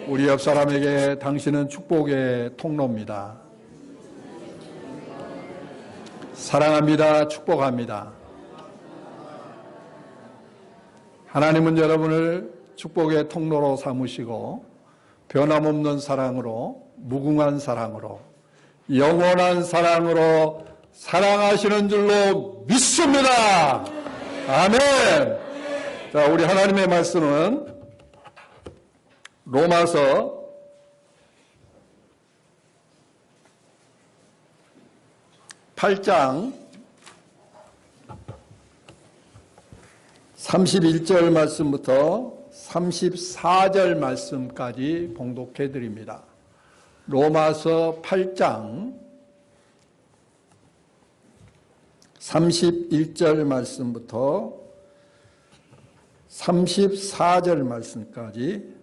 우리 옆 사람에게 당신은 축복의 통로입니다. 사랑합니다. 축복합니다. 하나님은 여러분을 축복의 통로로 삼으시고 변함없는 사랑으로, 무궁한 사랑으로, 영원한 사랑으로 사랑하시는 줄로 믿습니다. 아멘. 자, 우리 하나님의 말씀은 로마서 8장 31절 말씀부터 34절 말씀까지 봉독해 드립니다. 로마서 8장 31절 말씀부터 34절 말씀까지.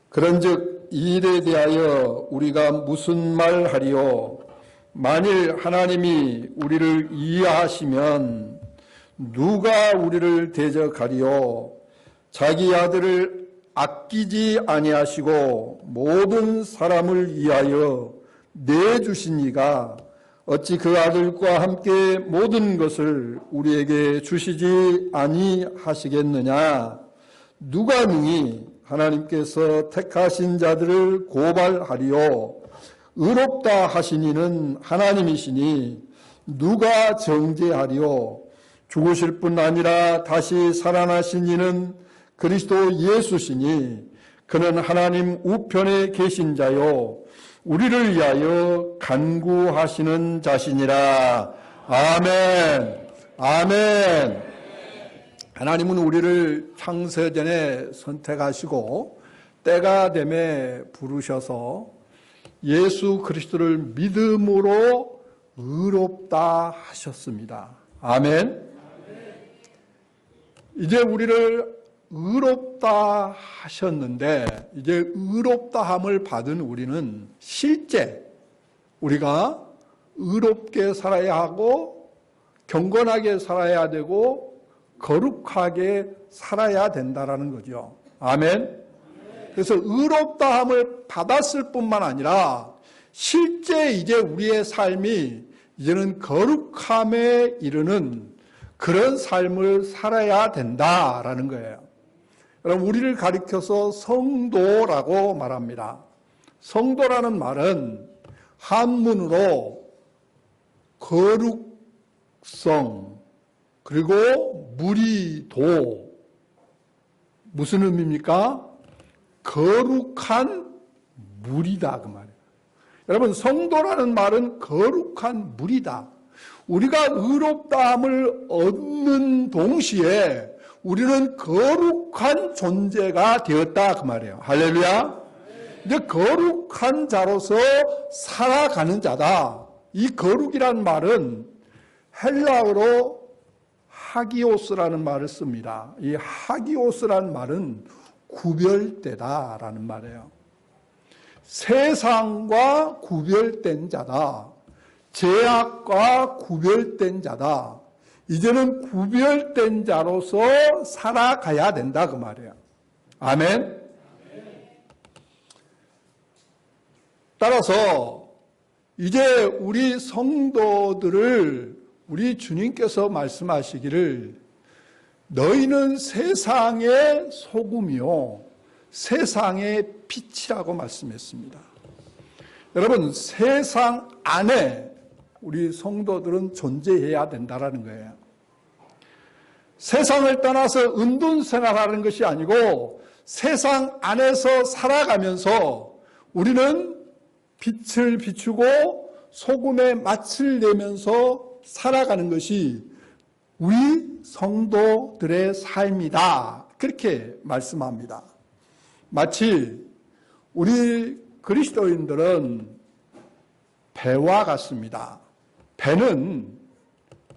그런즉 이 일에 대하여 우리가 무슨 말하리요? 만일 하나님이 우리를 이해하시면 누가 우리를 대적하리요? 자기 아들을 아끼지 아니하시고 모든 사람을 위하여 내주신 이가 어찌 그 아들과 함께 모든 것을 우리에게 주시지 아니하시겠느냐? 누가 능히 하나님께서 택하신 자들을 고발하리요? 의롭다 하신 이는 하나님이시니 누가 정죄하리요? 죽으실 뿐 아니라 다시 살아나신 이는 그리스도 예수시니 그는 하나님 우편에 계신 자요 우리를 위하여 간구하시는 자시니라. 아멘. 아멘. 하나님은 우리를 창세전에 선택하시고 때가 되매 부르셔서 예수 그리스도를 믿음으로 의롭다 하셨습니다. 아멘. 이제 우리를 의롭다 하셨는데 이제 의롭다함을 받은 우리는 실제 우리가 의롭게 살아야 하고 경건하게 살아야 되고 거룩하게 살아야 된다라는 거죠. 아멘. 그래서 의롭다함을 받았을 뿐만 아니라 실제 이제 우리의 삶이 이제는 거룩함에 이르는 그런 삶을 살아야 된다라는 거예요. 여러분, 우리를 가리켜서 성도라고 말합니다. 성도라는 말은 한문으로 거룩성 그리고 무리도, 무슨 의미입니까? 거룩한 무리다 그 말이에요. 여러분, 성도라는 말은 거룩한 무리다. 우리가 의롭다함을 얻는 동시에 우리는 거룩한 존재가 되었다 그 말이에요. 할렐루야. 이제 거룩한 자로서 살아가는 자다. 이 거룩이란 말은 헬라어로 하기오스라는 말을 씁니다. 이 하기오스라는 말은 구별되다라는 말이에요. 세상과 구별된 자다. 죄악과 구별된 자다. 이제는 구별된 자로서 살아가야 된다 그 말이에요. 아멘. 따라서 이제 우리 성도들을 우리 주님께서 말씀하시기를 너희는 세상의 소금이요 세상의 빛이라고 말씀했습니다. 여러분, 세상 안에 우리 성도들은 존재해야 된다는 거예요. 세상을 떠나서 은둔생활하는 것이 아니고 세상 안에서 살아가면서 우리는 빛을 비추고 소금의 맛을 내면서 살아가는 것이 우리 성도들의 삶이다. 그렇게 말씀합니다. 마치 우리 그리스도인들은 배와 같습니다. 배는,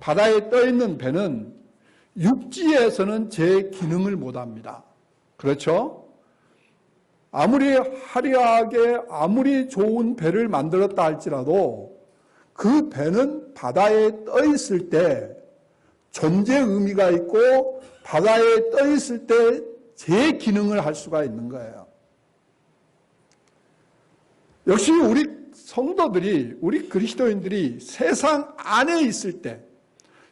바다에 떠있는 배는 육지에서는 제 기능을 못합니다. 그렇죠? 아무리 화려하게 아무리 좋은 배를 만들었다 할지라도 그 배는 바다에 떠 있을 때 존재 의미가 있고 바다에 떠 있을 때 제 기능을 할 수가 있는 거예요. 역시 우리 성도들이, 우리 그리스도인들이 세상 안에 있을 때,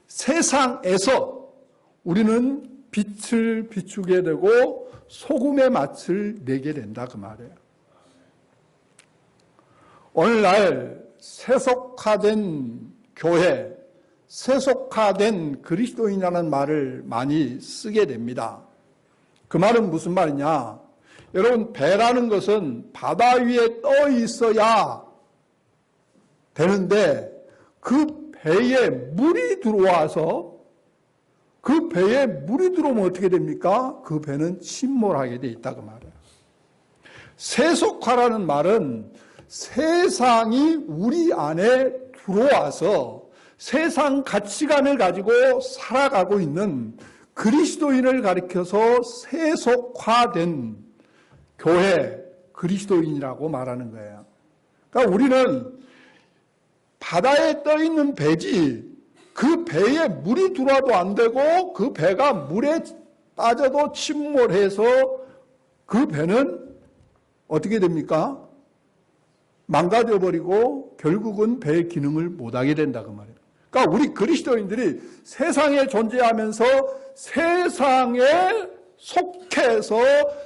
세상에서 우리는 빛을 비추게 되고 소금의 맛을 내게 된다 그 말이에요. 오늘날 세속화된 교회, 세속화된 그리스도인이라는 말을 많이 쓰게 됩니다. 그 말은 무슨 말이냐? 여러분, 배라는 것은 바다 위에 떠 있어야 되는데 그 배에 물이 들어와서, 그 배에 물이 들어오면 어떻게 됩니까? 그 배는 침몰하게 돼 있다 그 말이에요. 세속화라는 말은 세상이 우리 안에 들어와서 세상 가치관을 가지고 살아가고 있는 그리스도인을 가리켜서 세속화된 교회, 그리스도인이라고 말하는 거예요. 그러니까 우리는 바다에 떠 있는 배지 그 배에 물이 들어와도 안 되고 그 배가 물에 빠져도 침몰해서 그 배는 어떻게 됩니까? 망가져 버리고 결국은 배의 기능을 못하게 된다 그 말이에요. 그러니까 우리 그리스도인들이 세상에 존재하면서 세상에 속해서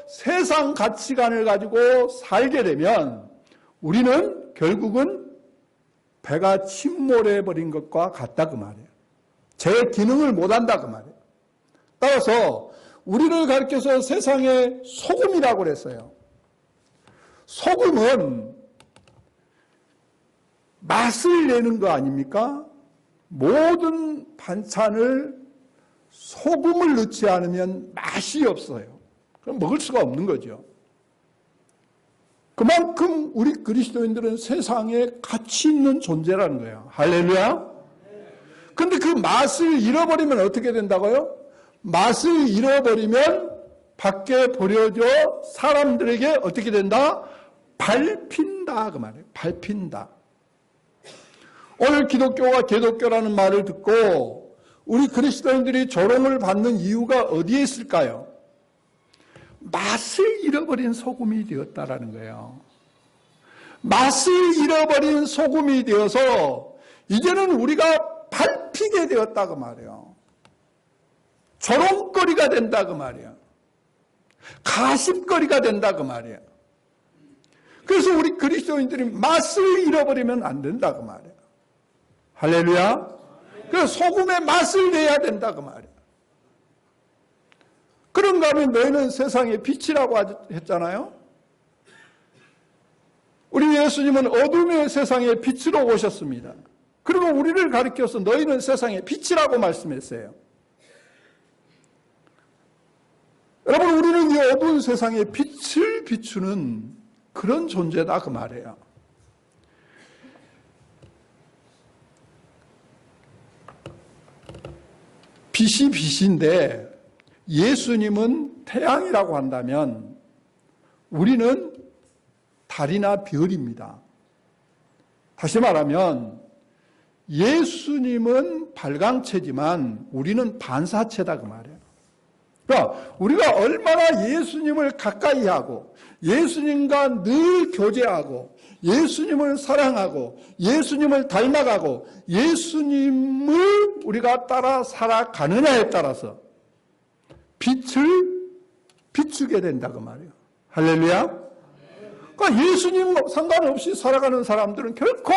세상 가치관을 가지고 살게 되면 우리는 결국은 배가 침몰해 버린 것과 같다 그 말이에요. 제 기능을 못한다 그 말이에요. 따라서 우리를 가르쳐서 세상의 소금이라고 그랬어요. 소금은 맛을 내는 거 아닙니까? 모든 반찬을 소금을 넣지 않으면 맛이 없어요. 그럼 먹을 수가 없는 거죠. 그만큼 우리 그리스도인들은 세상에 가치 있는 존재라는 거예요. 할렐루야. 근데 그 맛을 잃어버리면 어떻게 된다고요? 맛을 잃어버리면 밖에 버려져 사람들에게 어떻게 된다? 밟힌다 그 말이에요. 밟힌다. 오늘 기독교가 개독교라는 말을 듣고 우리 그리스도인들이 조롱을 받는 이유가 어디에 있을까요? 맛을 잃어버린 소금이 되었다라는 거예요. 맛을 잃어버린 소금이 되어서 이제는 우리가 밟히게 되었다 그 말이에요. 조롱거리가 된다 그 말이에요. 가십거리가 된다 그 말이에요. 그래서 우리 그리스도인들이 맛을 잃어버리면 안 된다 그 말이에요. 할렐루야. 그래서 소금의 맛을 내야 된다 그 말이에요. 그런가 하면 너희는 세상의 빛이라고 했잖아요. 우리 예수님은 어둠의 세상에 빛으로 오셨습니다. 그리고 우리를 가리켜서 너희는 세상의 빛이라고 말씀했어요. 여러분, 우리는 이 어두운 세상에 빛을 비추는 그런 존재다 그 말이에요. 빛이 빛인데 예수님은 태양이라고 한다면 우리는 달이나 별입니다. 다시 말하면 예수님은 발광체지만 우리는 반사체다 그 말이에요. 그러니까 우리가 얼마나 예수님을 가까이 하고 예수님과 늘 교제하고 예수님을 사랑하고 예수님을 닮아가고 예수님을 우리가 따라 살아가느냐에 따라서 빛을 비추게 된다 그 말이에요. 할렐루야. 그러니까 예수님 상관없이 살아가는 사람들은 결코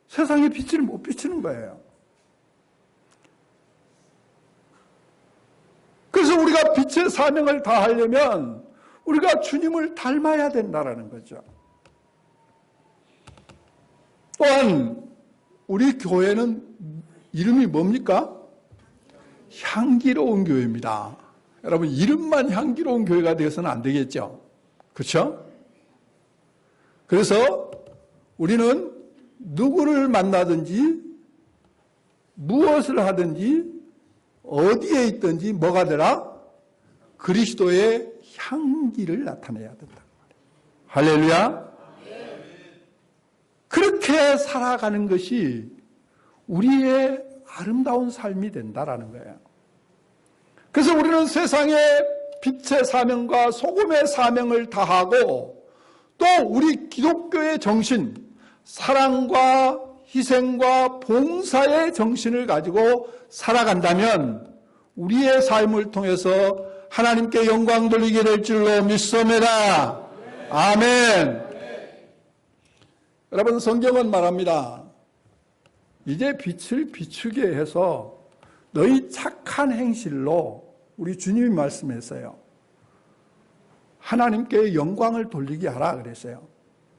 세상에 빛을 못 비추는 거예요. 그래서 우리가 빛의 사명을 다하려면 우리가 주님을 닮아야 된다는 거죠. 또한 우리 교회는 이름이 뭡니까? 향기로운 교회입니다. 여러분, 이름만 향기로운 교회가 되어서는 안 되겠죠. 그렇죠? 그래서 우리는 누구를 만나든지 무엇을 하든지 어디에 있든지 뭐가 되라? 그리스도의 향기를 나타내야 된다. 할렐루야. 그렇게 살아가는 것이 우리의 아름다운 삶이 된다라는 거예요. 그래서 우리는 세상에 빛의 사명과 소금의 사명을 다하고 또 우리 기독교의 정신, 사랑과 희생과 봉사의 정신을 가지고 살아간다면 우리의 삶을 통해서 하나님께 영광 돌리게 될 줄로 믿습니다. 아멘. 여러분, 성경은 말합니다. 이제 빛을 비추게 해서 너희 착한 행실로, 우리 주님이 말씀했어요, 하나님께 영광을 돌리게 하라 그랬어요.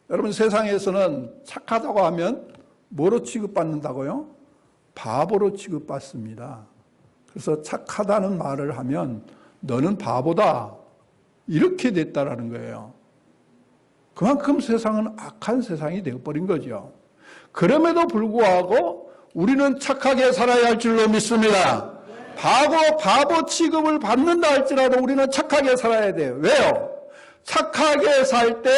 여러분, 세상에서는 착하다고 하면 뭐로 취급받는다고요? 바보로 취급받습니다. 그래서 착하다는 말을 하면 너는 바보다, 이렇게 됐다라는 거예요. 그만큼 세상은 악한 세상이 되어버린 거죠. 그럼에도 불구하고 우리는 착하게 살아야 할 줄로 믿습니다. 바보 취급을 받는다 할지라도 우리는 착하게 살아야 돼요. 왜요? 착하게 살 때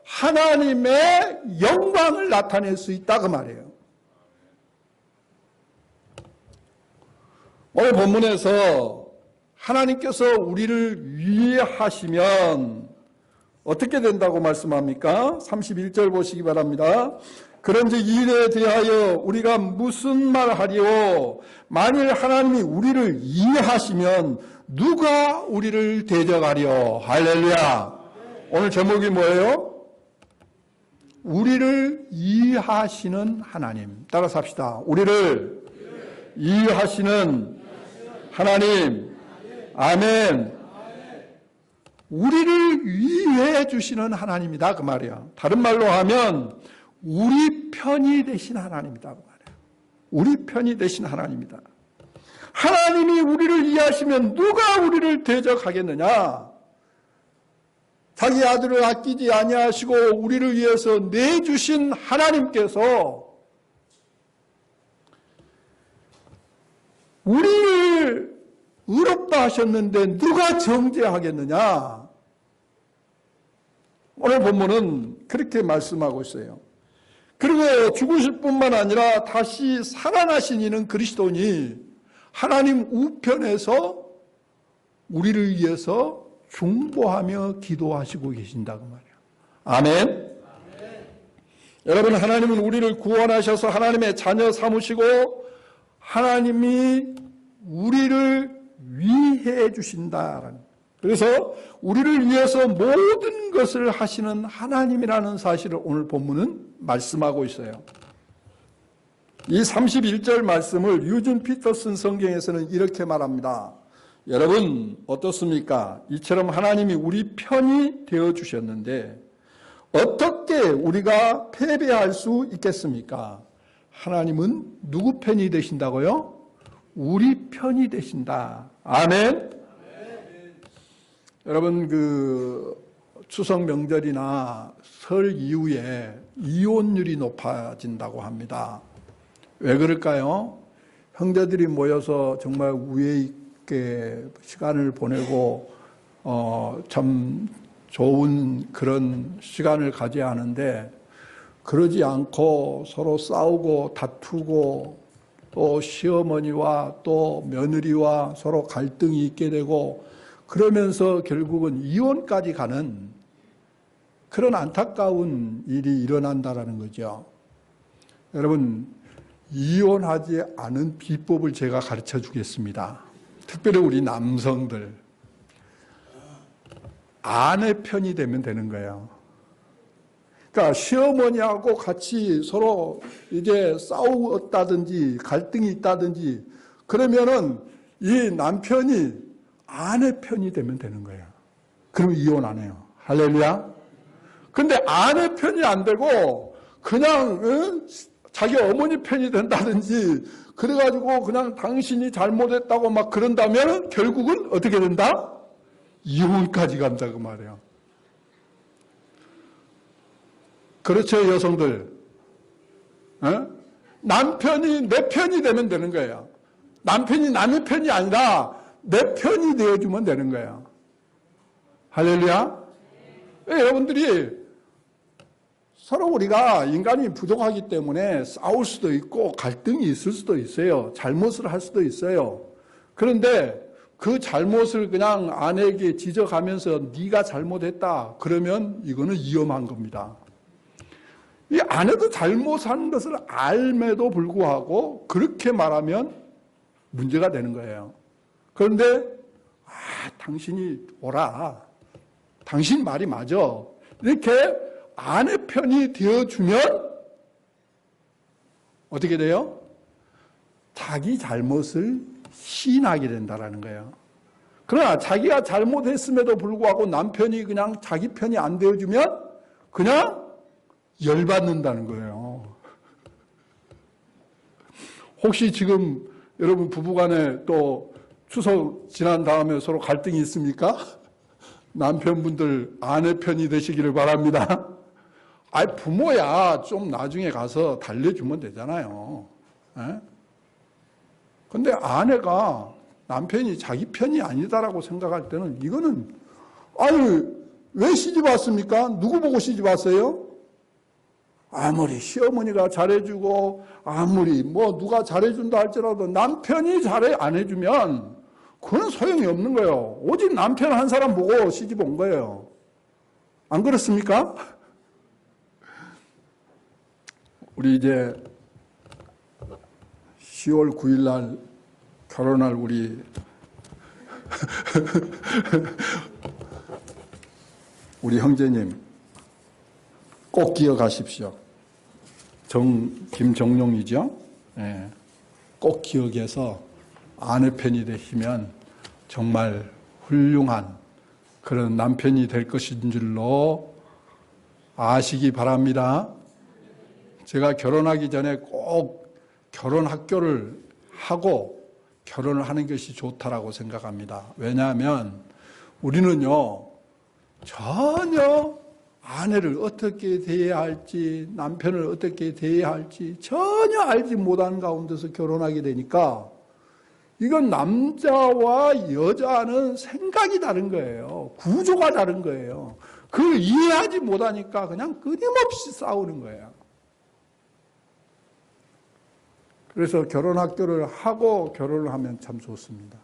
하나님의 영광을 나타낼 수 있다 그 말이에요. 오늘 본문에서 하나님께서 우리를 위하시면 어떻게 된다고 말씀합니까? 31절 보시기 바랍니다. 그런즉 이에 대하여 우리가 무슨 말하리요? 만일 하나님이 우리를 이해하시면 누가 우리를 대적하리요? 할렐루야. 오늘 제목이 뭐예요? 우리를 이해하시는 하나님. 따라서 합시다. 우리를 이해하시는 하나님. 아멘. 우리를 위해 주시는 하나님이다 그 말이야. 다른 말로 하면 우리 편이 되신 하나님이다 그 말이야. 우리 편이 되신 하나님이다. 하나님이 우리를 이해하시면 누가 우리를 대적하겠느냐? 자기 아들을 아끼지 아니하시고 우리를 위해서 내주신 하나님께서 우리를 의롭다 하셨는데 누가 정죄하겠느냐? 오늘 본문은 그렇게 말씀하고 있어요. 그리고 죽으실 뿐만 아니라 다시 살아나신 이는 그리스도니 하나님 우편에서 우리를 위해서 중보하며 기도하시고 계신다고 말이에요. 아멘. 여러분, 하나님은 우리를 구원하셔서 하나님의 자녀 삼으시고 하나님이 우리를 위해 주신다. 그래서 우리를 위해서 모든 것을 하시는 하나님이라는 사실을 오늘 본문은 말씀하고 있어요. 이 31절 말씀을 유준 피터슨 성경에서는 이렇게 말합니다. 여러분 어떻습니까? 이처럼 하나님이 우리 편이 되어주셨는데 어떻게 우리가 패배할 수 있겠습니까? 하나님은 누구 편이 되신다고요? 우리 편이 되신다. 아멘. 여러분, 추석 명절이나 설 이후에 이혼율이 높아진다고 합니다. 왜 그럴까요? 형제들이 모여서 정말 우애 있게 시간을 보내고 참 좋은 그런 시간을 가져야 하는데 그러지 않고 서로 싸우고 다투고 또 시어머니와 또 며느리와 서로 갈등이 있게 되고 그러면서 결국은 이혼까지 가는 그런 안타까운 일이 일어난다라는 거죠. 여러분, 이혼하지 않은 비법을 제가 가르쳐 주겠습니다. 특별히 우리 남성들. 아내 편이 되면 되는 거예요. 그러니까 시어머니하고 같이 서로 이제 싸웠다든지 갈등이 있다든지 그러면은 이 남편이 아내 편이 되면 되는 거예요. 그럼 이혼 안 해요. 할렐루야. 근데 아내 편이 안 되고 그냥 자기 어머니 편이 된다든지 그래가지고 그냥 당신이 잘못했다고 막 그런다면 결국은 어떻게 된다? 이혼까지 간다 그 말이에요. 그렇죠, 여성들. 남편이 내 편이 되면 되는 거예요. 남편이 남의 편이 아니라 내 편이 되어주면 되는 거예요. 할렐루야. 여러분들이 서로 우리가 인간이 부족하기 때문에 싸울 수도 있고 갈등이 있을 수도 있어요. 잘못을 할 수도 있어요. 그런데 그 잘못을 그냥 아내에게 지적하면서 네가 잘못했다. 그러면 이거는 위험한 겁니다. 이 아내도 잘못한 것을 알매도 불구하고 그렇게 말하면 문제가 되는 거예요. 그런데 당신이 옳아. 당신 말이 맞아. 이렇게 아내 편이 되어주면 어떻게 돼요? 자기 잘못을 시인하게 된다는 거예요. 그러나 자기가 잘못했음에도 불구하고 남편이 그냥 자기 편이 안 되어주면 그냥 열받는다는 거예요. 혹시 지금 여러분 부부간에 또 추석 지난 다음에 서로 갈등이 있습니까? 남편분들 아내 편이 되시기를 바랍니다. 부모야 좀 나중에 가서 달래주면 되잖아요. 근데 아내가 남편이 자기 편이 아니다라고 생각할 때는 이거는 왜 시집 왔습니까? 누구 보고 시집 왔어요? 아무리 시어머니가 잘해주고 아무리 누가 잘해준다 할지라도 남편이 잘해 안 해주면 그건 소용이 없는 거예요. 오직 남편 한 사람 보고 시집 온 거예요. 안 그렇습니까? 우리 이제 10월 9일 날 결혼할 우리 형제님 꼭 기억하십시오. 김정용이죠? 네. 꼭 기억해서 아내 편이 되시면 정말 훌륭한 그런 남편이 될 것인 줄로 아시기 바랍니다. 제가 결혼하기 전에 꼭 결혼 학교를 하고 결혼을 하는 것이 좋다라고 생각합니다. 왜냐하면 우리는요, 전혀 아내를 어떻게 대해야 할지, 남편을 어떻게 대해야 할지 전혀 알지 못하는 가운데서 결혼하게 되니까 이건 남자와 여자는 생각이 다른 거예요. 구조가 다른 거예요. 그걸 이해하지 못하니까 그냥 끊임없이 싸우는 거예요. 그래서 결혼학교를 하고 결혼을 하면 참 좋습니다.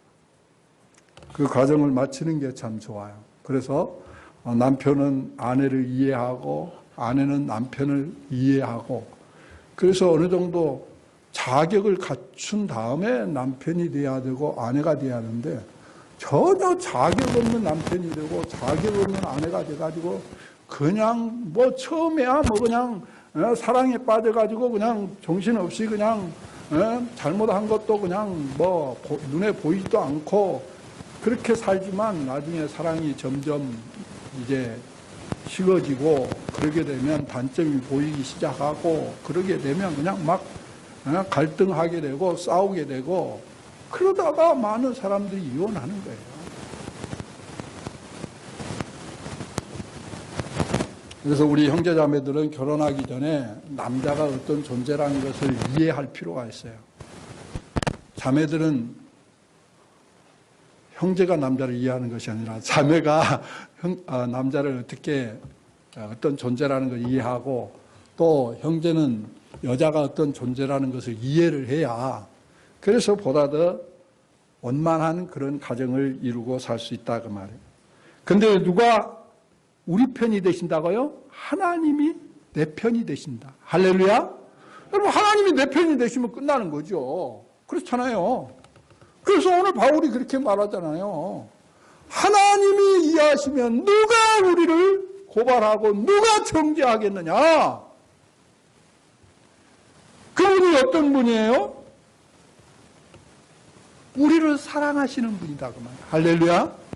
그 과정을 마치는 게 참 좋아요. 그래서 남편은 아내를 이해하고 아내는 남편을 이해하고 그래서 어느 정도 자격을 갖춘 다음에 남편이 돼야 되고 아내가 돼야 하는데 전혀 자격 없는 남편이 되고 자격 없는 아내가 돼가지고 그냥 처음에야 그냥 사랑에 빠져가지고 그냥 정신없이 그냥 잘못한 것도 그냥 눈에 보이지도 않고 그렇게 살지만 나중에 사랑이 점점 이제 식어지고 그러게 되면 단점이 보이기 시작하고 그러게 되면 그냥 막 갈등하게 되고 싸우게 되고 그러다가 많은 사람들이 이혼하는 거예요. 그래서 우리 형제자매들은 결혼하기 전에 남자가 어떤 존재라는 것을 이해할 필요가 있어요. 자매들은 형제가 남자를 이해하는 것이 아니라 자매가 남자를 어떤 존재라는 걸 이해하고 또 형제는 여자가 어떤 존재라는 것을 이해를 해야 그래서 보다 더 원만한 그런 가정을 이루고 살 수 있다 그 말이에요. 근데 누가 우리 편이 되신다고요? 하나님이 내 편이 되신다. 할렐루야? 여러분 하나님이 내 편이 되시면 끝나는 거죠. 그렇잖아요. 그래서 오늘 바울이 그렇게 말하잖아요. 하나님이 이해하시면 누가 우리를 고발하고 누가 정죄하겠느냐? 그분이 어떤 분이에요? 우리를 사랑하시는 분이다 그 말이에요. 할렐루야?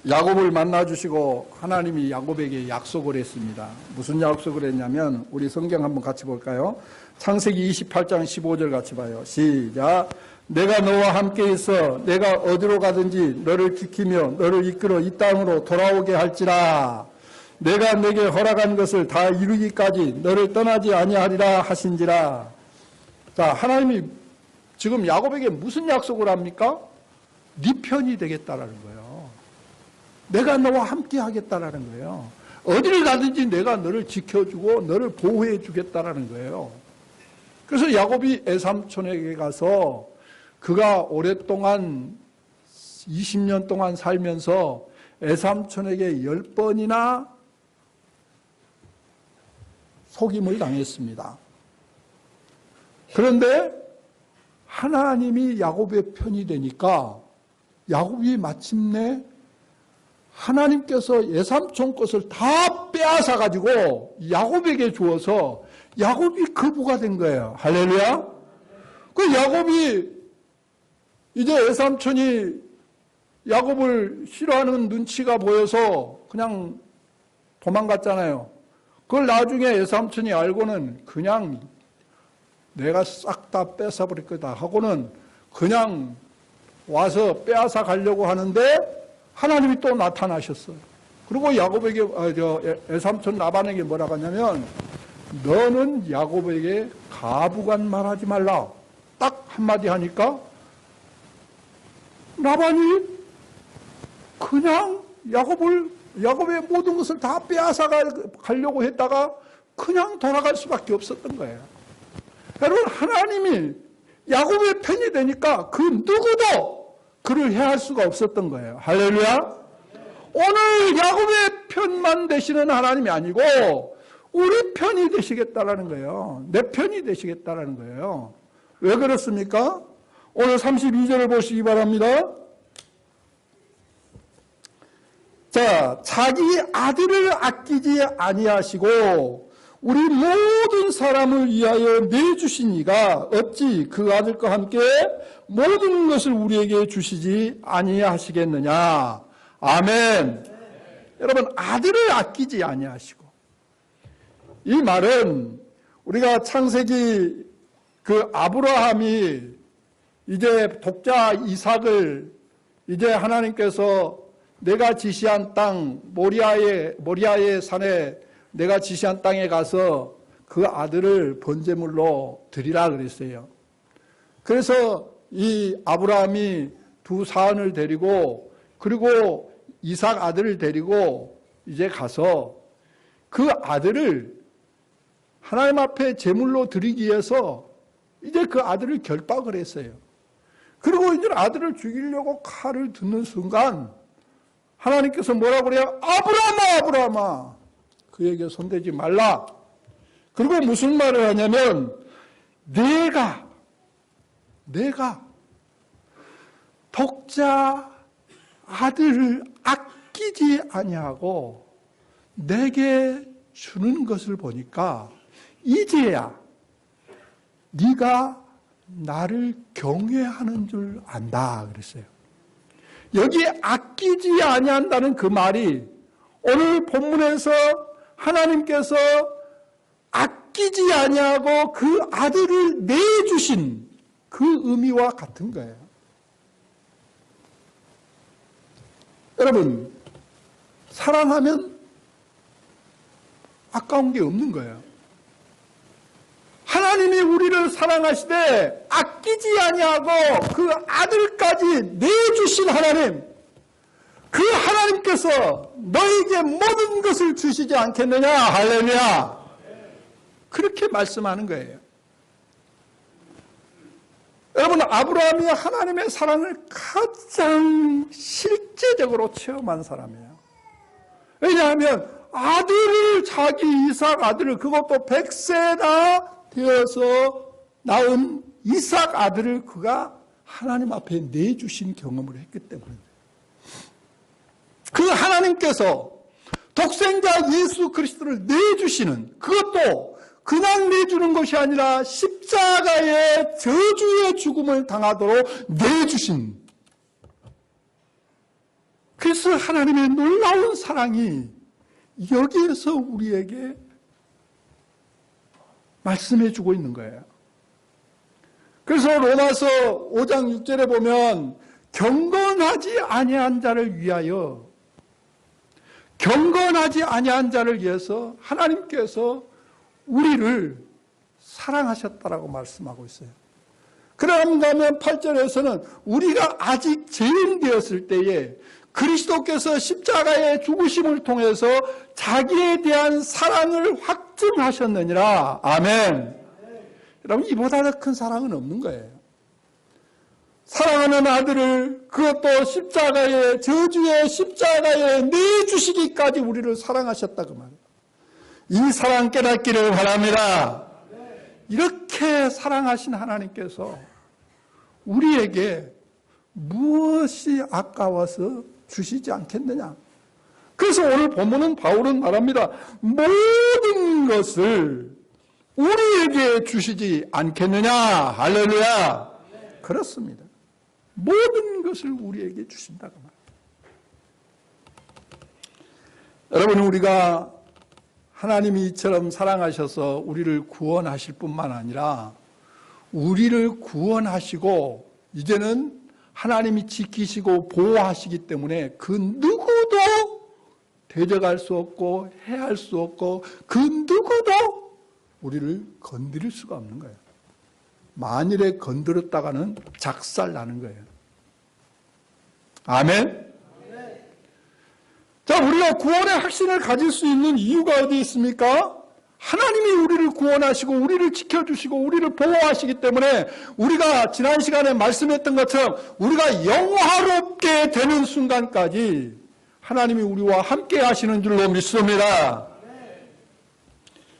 야곱을 만나주시고 하나님이 야곱에게 약속을 했습니다. 무슨 약속을 했냐면 우리 성경 한번 같이 볼까요? 창세기 28장 15절 같이 봐요. 시작. 내가 너와 함께 있어 내가 어디로 가든지 너를 지키며 너를 이끌어 이 땅으로 돌아오게 할지라. 내가 내게 허락한 것을 다 이루기까지 너를 떠나지 아니하리라 하신지라. 자, 하나님이 지금 야곱에게 무슨 약속을 합니까? 네 편이 되겠다라는 거예요. 내가 너와 함께 하겠다라는 거예요. 어디를 가든지 내가 너를 지켜주고 너를 보호해 주겠다라는 거예요. 그래서 야곱이 에삼촌에게 가서 그가 오랫동안 20년 동안 살면서 애삼촌에게 10번이나 속임을 당했습니다. 그런데 하나님이 야곱의 편이 되니까 야곱이 마침내 하나님께서 애삼촌 것을 다 빼앗아 가지고 야곱에게 주어서 야곱이 거부가 된 거예요. 할렐루야. 그 야곱이 이제 애삼촌이 야곱을 싫어하는 눈치가 보여서 그냥 도망갔잖아요. 그걸 나중에 애삼촌이 알고는 그냥 내가 싹 다 뺏어버릴 거다 하고는 그냥 와서 빼앗아 가려고 하는데 하나님이 또 나타나셨어요. 그리고 야곱에게, 애삼촌 라반에게 뭐라고 하냐면 너는 야곱에게 가부간 말하지 말라. 딱 한마디 하니까 라반이 그냥 야곱의 모든 것을 다 빼앗아 가려고 했다가 그냥 돌아갈 수밖에 없었던 거예요. 여러분, 하나님이 야곱의 편이 되니까 그 누구도 그를 해할 수가 없었던 거예요. 할렐루야. 오늘 야곱의 편만 되시는 하나님이 아니고 우리 편이 되시겠다라는 거예요. 내 편이 되시겠다라는 거예요. 왜 그렇습니까? 오늘 32절을 보시기 바랍니다. 자, 자기 아들을 아끼지 아니하시고 우리 모든 사람을 위하여 내주신 이가 어찌 그 아들과 함께 모든 것을 우리에게 주시지 아니하시겠느냐. 아멘. 여러분, 아들을 아끼지 아니하시고, 이 말은 우리가 창세기 그 아브라함이 이제 독자 이삭을 이제 하나님께서 내가 지시한 땅 모리아의 산에 내가 지시한 땅에 가서 그 아들을 번제물로 드리라 그랬어요. 그래서 이 아브라함이 두 사환을 데리고 그리고 이삭 아들을 데리고 이제 가서 그 아들을 하나님 앞에 제물로 드리기 위해서 이제 그 아들을 결박을 했어요. 그리고 이제 아들을 죽이려고 칼을 듣는 순간 하나님께서 뭐라고 그래요? 아브라함아, 아브라함아. 그에게 손대지 말라. 그리고 무슨 말을 하냐면 내가 독자 아들을 아끼지 아니하고 내게 주는 것을 보니까 이제야 네가 나를 경외하는 줄 안다 그랬어요. 여기 아끼지 아니한다는 그 말이 오늘 본문에서 하나님께서 아끼지 아니하고 그 아들을 내주신 그 의미와 같은 거예요. 여러분, 사랑하면 아까운 게 없는 거예요. 하나님이 우리를 사랑하시되 아끼지 아니하고 그 아들까지 내주신 하나님, 그 하나님께서 너에게 모든 것을 주시지 않겠느냐. 할렐루야. 그렇게 말씀하는 거예요. 여러분, 아브라함이 하나님의 사랑을 가장 실제적으로 체험한 사람이에요. 왜냐하면 아들을, 자기 이삭 아들을, 그것도 100세나 되어서 낳은 이삭 아들을 그가 하나님 앞에 내주신 경험을 했기 때문에 그 하나님께서 독생자 예수 그리스도를 내주시는, 그것도 그냥 내주는 것이 아니라 십자가의 저주의 죽음을 당하도록 내주신, 그래서 하나님의 놀라운 사랑이 여기에서 우리에게 말씀해 주고 있는 거예요. 그래서 로마서 5장 6절에 보면 경건하지 아니한 자를 위하여, 경건하지 아니한 자를 위해서 하나님께서 우리를 사랑하셨다라고 말씀하고 있어요. 그런가 하면 8절에서는 우리가 아직 죄인 되었을 때에 그리스도께서 십자가의 죽으심을 통해서 자기에 대한 사랑을 확증하셨느니라. 아멘. 여러분, 이보다 더 큰 사랑은 없는 거예요. 사랑하는 아들을 그것도 십자가에 저주의 십자가에 내주시기까지 우리를 사랑하셨다고 말이에요. 이 사랑 깨닫기를 바랍니다. 이렇게 사랑하신 하나님께서 우리에게 무엇이 아까워서 주시지 않겠느냐. 그래서 오늘 본문은 바울은 말합니다. 모든 것을 우리에게 주시지 않겠느냐. 할렐루야. 그렇습니다. 모든 것을 우리에게 주신다고 말합니다. 여러분, 우리가 하나님이 이처럼 사랑하셔서 우리를 구원하실 뿐만 아니라 우리를 구원하시고 이제는 하나님이 지키시고 보호하시기 때문에 그 누구도 대적할 수 없고 해할 수 없고 그 누구도 우리를 건드릴 수가 없는 거예요. 만일에 건드렸다가는 작살나는 거예요. 아멘. 자, 우리가 구원의 확신을 가질 수 있는 이유가 어디 있습니까? 하나님이 우리를 구원하시고 우리를 지켜주시고 우리를 보호하시기 때문에 우리가 지난 시간에 말씀했던 것처럼 우리가 영화롭게 되는 순간까지 하나님이 우리와 함께 하시는 줄로 믿습니다.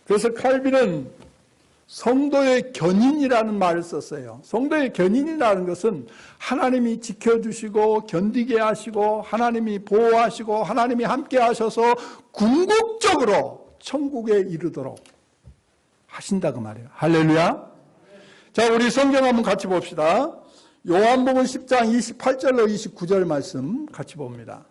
그래서 칼빈은 성도의 견인이라는 말을 썼어요. 성도의 견인이라는 것은 하나님이 지켜주시고 견디게 하시고 하나님이 보호하시고 하나님이 함께 하셔서 궁극적으로 천국에 이르도록 하신다고 말이에요. 할렐루야. 자, 우리 성경 한번 같이 봅시다. 요한복음 10장 28절로 29절 말씀 같이 봅니다.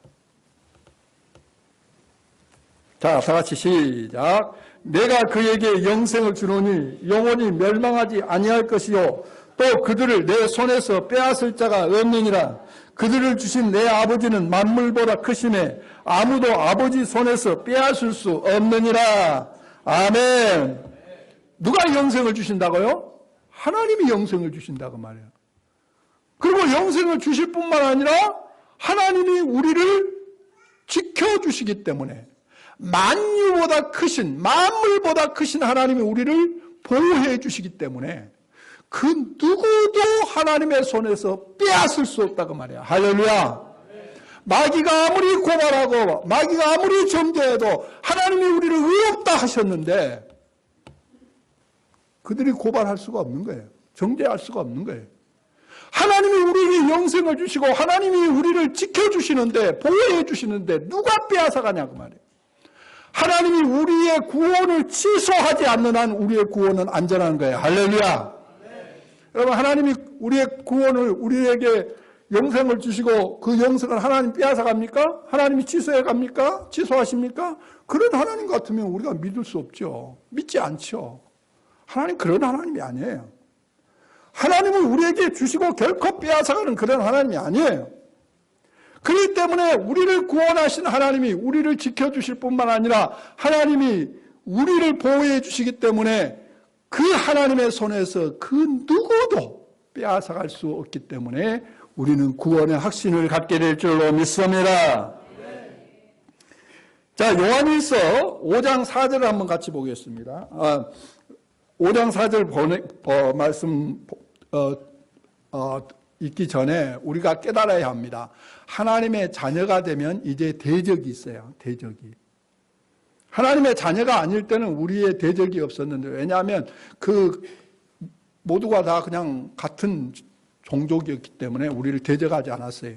자, 다 같이 시작. 내가 그에게 영생을 주노니 영원히 멸망하지 아니할 것이요 또 그들을 내 손에서 빼앗을 자가 없느니라. 그들을 주신 내 아버지는 만물보다 크심에 아무도 아버지 손에서 빼앗을 수 없느니라. 아멘. 누가 영생을 주신다고요? 하나님이 영생을 주신다고 말해요. 그리고 영생을 주실 뿐만 아니라 하나님이 우리를 지켜주시기 때문에 만유보다 크신, 만물보다 크신 하나님이 우리를 보호해 주시기 때문에 그 누구도 하나님의 손에서 빼앗을 수 없다고 말이야. 할렐루야. 마귀가 아무리 고발하고 마귀가 아무리 정죄해도 하나님이 우리를 의롭다 하셨는데 그들이 고발할 수가 없는 거예요. 정죄할 수가 없는 거예요. 하나님이 우리에게 영생을 주시고 하나님이 우리를 지켜주시는데 보호해 주시는데 누가 빼앗아가냐고 말이에요. 하나님이 우리의 구원을 취소하지 않는 한 우리의 구원은 안전한 거예요. 할렐루야. 여러분, 하나님이 우리의 구원을 우리에게 영생을 주시고 그 영생을 하나님 빼앗아 갑니까? 하나님이 취소해 갑니까? 취소하십니까? 그런 하나님 같으면 우리가 믿을 수 없죠. 믿지 않죠. 하나님 그런 하나님이 아니에요. 하나님은 우리에게 주시고 결코 빼앗아 가는 그런 하나님이 아니에요. 그렇기 때문에 우리를 구원하신 하나님이 우리를 지켜주실 뿐만 아니라 하나님이 우리를 보호해 주시기 때문에 그 하나님의 손에서 그 누구도 빼앗아갈 수 없기 때문에 우리는 구원의 확신을 갖게 될 줄로 믿습니다. 자, 요한일서 5장 4절을 한번 같이 보겠습니다. 5장 4절 말씀 읽기 전에 우리가 깨달아야 합니다. 하나님의 자녀가 되면 이제 대적이 있어요. 대적이. 하나님의 자녀가 아닐 때는 우리의 대적이 없었는데, 왜냐하면 그 모두가 다 그냥 같은 종족이었기 때문에 우리를 대적하지 않았어요.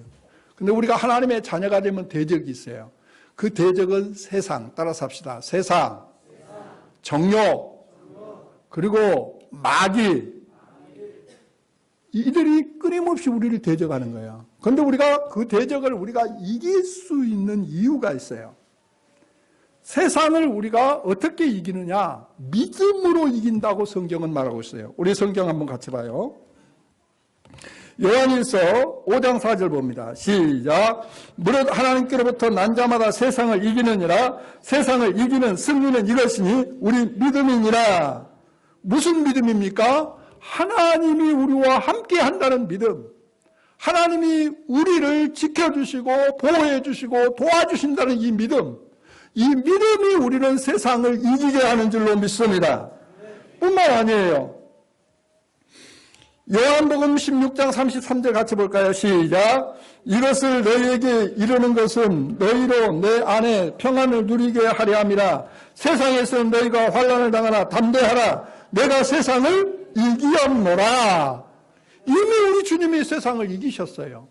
근데 우리가 하나님의 자녀가 되면 대적이 있어요. 그 대적은 세상, 따라서 합시다. 세상, 정욕, 그리고 마귀, 이들이 끊임없이 우리를 대적하는 거예요. 그런데 우리가 그 대적을 우리가 이길 수 있는 이유가 있어요. 세상을 우리가 어떻게 이기느냐? 믿음으로 이긴다고 성경은 말하고 있어요. 우리 성경 한번 같이 봐요. 요한일서 5장 4절 봅니다. 시작. 무릇 하나님께로부터 난 자마다 세상을 이기느니라. 세상을 이기는 승리는 이것이니 우리 믿음이니라. 무슨 믿음입니까? 하나님이 우리와 함께 한다는 믿음. 하나님이 우리를 지켜주시고 보호해주시고 도와주신다는 이 믿음. 이 믿음이 우리는 세상을 이기게 하는 줄로 믿습니다. 뿐만 아니에요. 요한복음 16장 33절 같이 볼까요? 시작. 이것을 너희에게 이르는 것은 너희로 내 안에 평안을 누리게 하려 함이라. 세상에서는 너희가 환난을 당하나 담대하라. 내가 세상을 이기었노라. 이미 우리 주님이 세상을 이기셨어요.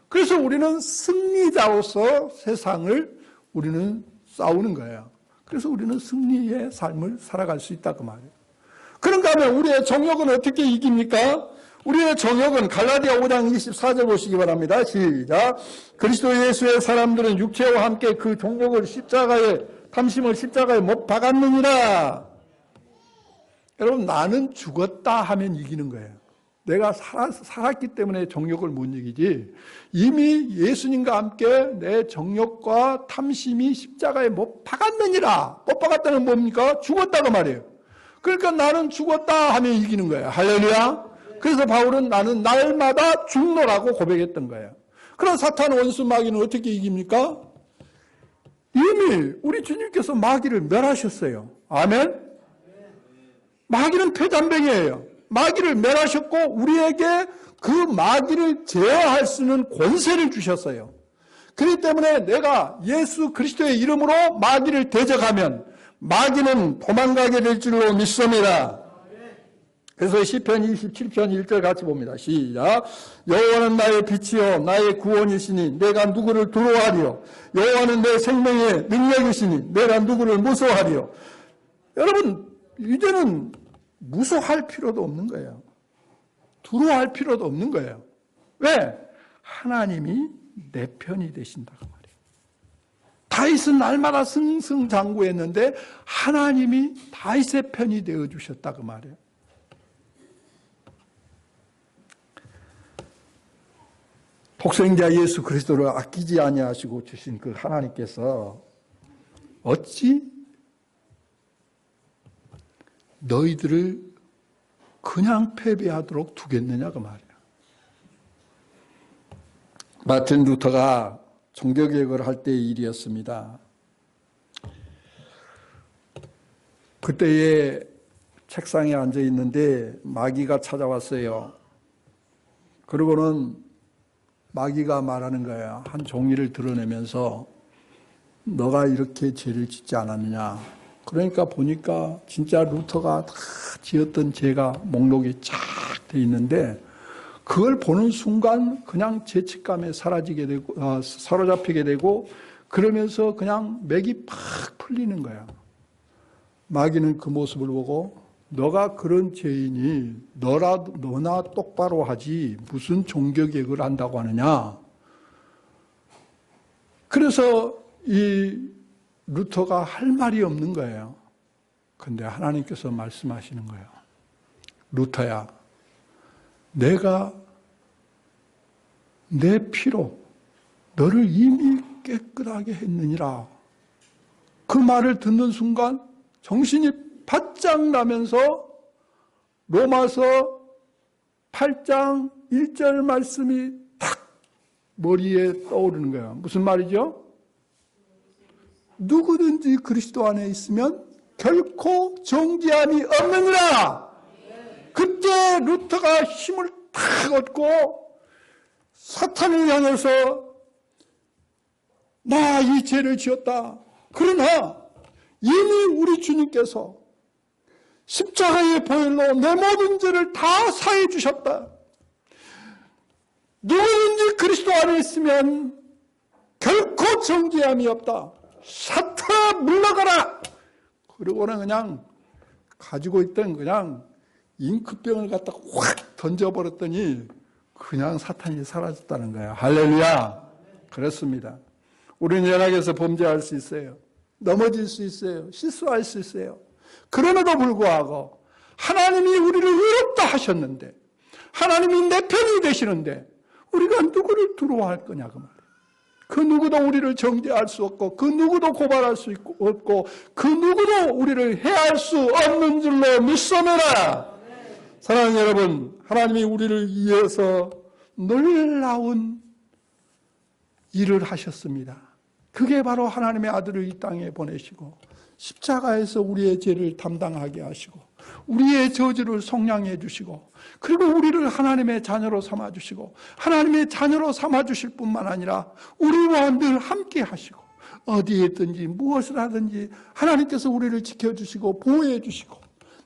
그래서 우리는 승리자로서 세상을 우리는 싸우는 거예요. 그래서 우리는 승리의 삶을 살아갈 수 있다고 말이에요. 그런가 하면 우리의 정욕은 어떻게 이깁니까? 우리의 정욕은 갈라디아 5장 24절 보시기 바랍니다. 시작. 그리스도 예수의 사람들은 육체와 함께 그 정욕을 탐심을 십자가에 못 박았느니라. 여러분, 나는 죽었다 하면 이기는 거예요. 내가 살았기 때문에 정욕을 못 이기지, 이미 예수님과 함께 내 정욕과 탐심이 십자가에 못 박았느니라. 못 박았다는 뭡니까? 죽었다고 말이에요. 그러니까 나는 죽었다 하면 이기는 거예요. 할렐루야. 그래서 바울은 나는 날마다 죽노라고 고백했던 거예요. 그럼 사탄 원수 마귀는 어떻게 이깁니까? 이미 우리 주님께서 마귀를 멸하셨어요. 아멘. 마귀는 패잔병이에요. 마귀를 멸하셨고 우리에게 그 마귀를 제어할 수 있는 권세를 주셨어요. 그렇기 때문에 내가 예수 그리스도의 이름으로 마귀를 대적하면 마귀는 도망가게 될 줄로 믿습니다. 그래서 시편 27편 1절 같이 봅니다. 시작. 여호와는 나의 빛이요 나의 구원이시니 내가 누구를 두려워하리요. 여호와는 내 생명의 능력이시니 내가 누구를 무서워하리요. 여러분, 이제는 무서워할 필요도 없는 거예요. 두려워할 필요도 없는 거예요. 왜? 하나님이 내 편이 되신다고 말이에요. 다윗은 날마다 승승장구했는데 하나님이 다윗의 편이 되어주셨다고 말이에요. 독생자 예수 그리스도를 아끼지 아니하시고 주신 그 하나님께서 어찌 너희들을 그냥 패배하도록 두겠느냐고 말이에요. 마틴 루터가 종교개혁을 할 때의 일이었습니다. 그때에 책상에 앉아 있는데 마귀가 찾아왔어요. 그러고는 마귀가 말하는 거예요. 한 종이를 드러내면서 너가 이렇게 죄를 짓지 않았느냐. 그러니까 보니까 진짜 루터가 다 지었던 죄가 목록이 쫙 돼 있는데 그걸 보는 순간 그냥 죄책감에 사로잡히게 되고 그러면서 그냥 맥이 팍 풀리는 거야. 마귀는 그 모습을 보고 너가 그런 죄인이 너나 똑바로 하지 무슨 종교개혁을 한다고 하느냐. 그래서 이 루터가 할 말이 없는 거예요. 근데 하나님께서 말씀하시는 거예요. 루터야, 내가 내 피로 너를 이미 깨끗하게 했느니라. 그 말을 듣는 순간 정신이 바짝 나면서 로마서 8장 1절 말씀이 탁 머리에 떠오르는 거예요. 무슨 말이죠? 누구든지 그리스도 안에 있으면 결코 정죄함이 없느니라. 그때 루터가 힘을 탁 얻고 사탄을 향해서 나 이 죄를 지었다. 그러나 이미 우리 주님께서 십자가의 보혈로 내 모든 죄를 다 사해 주셨다. 누구든지 그리스도 안에 있으면 결코 정죄함이 없다. 사탄아 물러가라. 그러고는 그냥 가지고 있던 그냥 잉크병을 갖다가 확 던져버렸더니 그냥 사탄이 사라졌다는 거예요. 할렐루야. 그렇습니다. 우리는 연약해서 범죄할 수 있어요. 넘어질 수 있어요. 실수할 수 있어요. 그럼에도 불구하고 하나님이 우리를 의롭다 하셨는데 하나님이 내 편이 되시는데 우리가 누구를 두려워할 거냐고 말이에요. 그 누구도 우리를 정죄할 수 없고 그 누구도 고발할 수 없고 그 누구도 우리를 해할 수 없는 줄로 믿습니다. 사랑하는 여러분, 하나님이 우리를 위해서 놀라운 일을 하셨습니다. 그게 바로 하나님의 아들을 이 땅에 보내시고 십자가에서 우리의 죄를 담당하게 하시고 우리의 저주를 속량해 주시고 그리고 우리를 하나님의 자녀로 삼아주시고 하나님의 자녀로 삼아주실 뿐만 아니라 우리와 늘 함께 하시고 어디에 있든지 무엇을 하든지 하나님께서 우리를 지켜주시고 보호해 주시고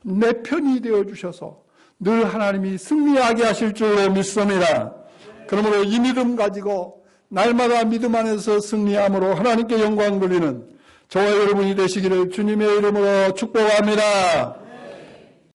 내 편이 되어주셔서 늘 하나님이 승리하게 하실 줄로 믿습니다. 그러므로 이 믿음 가지고 날마다 믿음 안에서 승리함으로 하나님께 영광 돌리는 저와 여러분이 되시기를 주님의 이름으로 축복합니다.